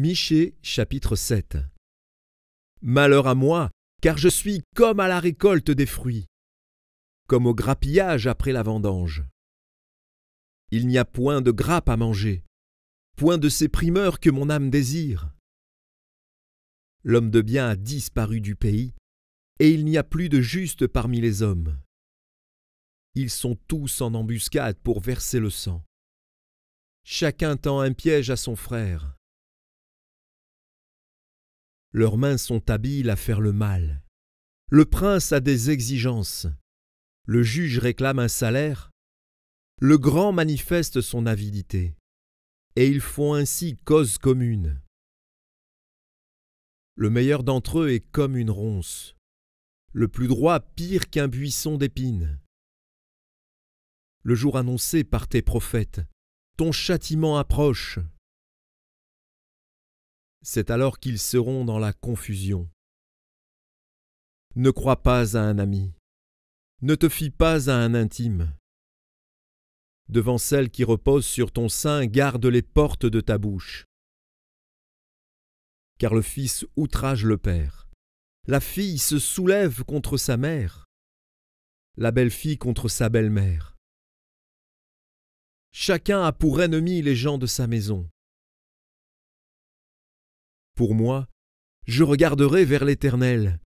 Michée, chapitre 7. Malheur à moi, car je suis comme à la récolte des fruits, comme au grappillage après la vendange. Il n'y a point de grappe à manger, point de ces primeurs que mon âme désire. L'homme de bien a disparu du pays, et il n'y a plus de juste parmi les hommes. Ils sont tous en embuscade pour verser le sang. Chacun tend un piège à son frère. Leurs mains sont habiles à faire le mal. Le prince a des exigences. Le juge réclame un salaire. Le grand manifeste son avidité. Et ils font ainsi cause commune. Le meilleur d'entre eux est comme une ronce. Le plus droit pire qu'un buisson d'épines. Le jour annoncé par tes prophètes, ton châtiment approche. C'est alors qu'ils seront dans la confusion. Ne crois pas à un ami, ne te fie pas à un intime. Devant celle qui repose sur ton sein, garde les portes de ta bouche. Car le fils outrage le père, la fille se soulève contre sa mère, la belle-fille contre sa belle-mère. Chacun a pour ennemi les gens de sa maison. Pour moi, je regarderai vers l'Éternel.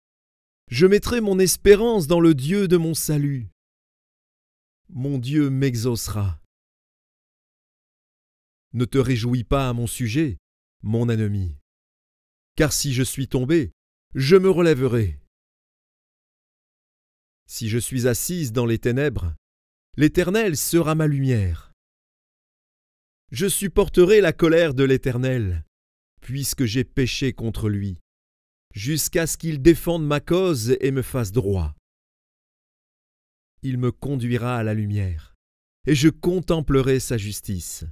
Je mettrai mon espérance dans le Dieu de mon salut. Mon Dieu m'exaucera. Ne te réjouis pas à mon sujet, mon ennemi, car si je suis tombé, je me relèverai. Si je suis assise dans les ténèbres, l'Éternel sera ma lumière. Je supporterai la colère de l'Éternel, puisque j'ai péché contre lui, jusqu'à ce qu'il défende ma cause et me fasse droit. Il me conduira à la lumière, et je contemplerai sa justice.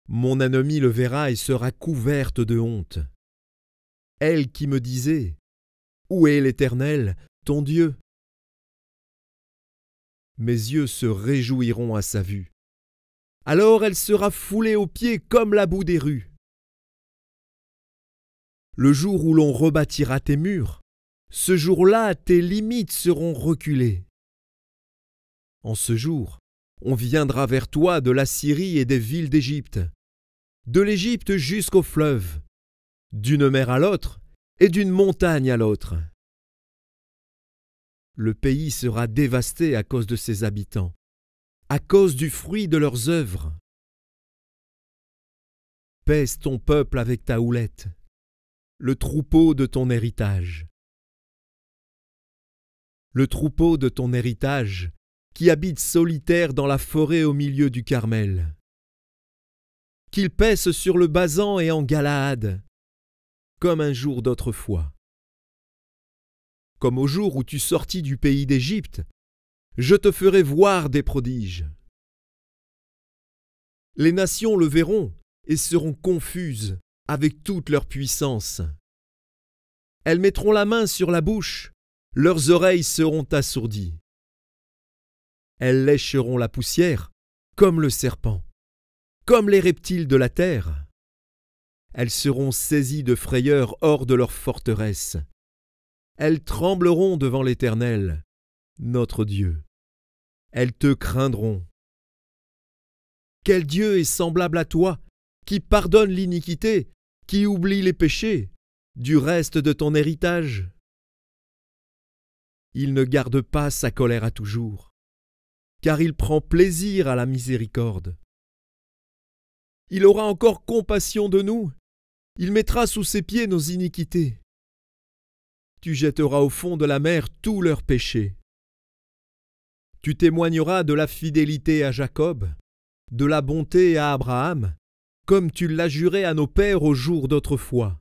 Mon ennemi le verra et sera couverte de honte. Elle qui me disait, « Où est l'Éternel, ton Dieu ?» Mes yeux se réjouiront à sa vue. Alors elle sera foulée aux pieds comme la boue des rues. Le jour où l'on rebâtira tes murs, ce jour-là tes limites seront reculées. En ce jour, on viendra vers toi de l'Assyrie et des villes d'Égypte, de l'Égypte jusqu'au fleuve, d'une mer à l'autre et d'une montagne à l'autre. Le pays sera dévasté à cause de ses habitants, à cause du fruit de leurs œuvres. Pèse ton peuple avec ta houlette, le troupeau de ton héritage. Le troupeau de ton héritage, qui habite solitaire dans la forêt au milieu du Carmel. Qu'il paisse sur le Basan et en Galaad, comme un jour d'autrefois. Comme au jour où tu sortis du pays d'Égypte, je te ferai voir des prodiges. Les nations le verront et seront confuses avec toute leur puissance. Elles mettront la main sur la bouche, leurs oreilles seront assourdies. Elles lécheront la poussière comme le serpent, comme les reptiles de la terre. Elles seront saisies de frayeur hors de leur forteresse. Elles trembleront devant l'Éternel, notre Dieu. Elles te craindront. Quel Dieu est semblable à toi, qui pardonne l'iniquité, qui oublie les péchés, du reste de ton héritage? Il ne garde pas sa colère à toujours, car il prend plaisir à la miséricorde. Il aura encore compassion de nous, il mettra sous ses pieds nos iniquités. Tu jetteras au fond de la mer tous leurs péchés. Tu témoigneras de la fidélité à Jacob, de la bonté à Abraham, comme tu l'as juré à nos pères au jour d'autrefois.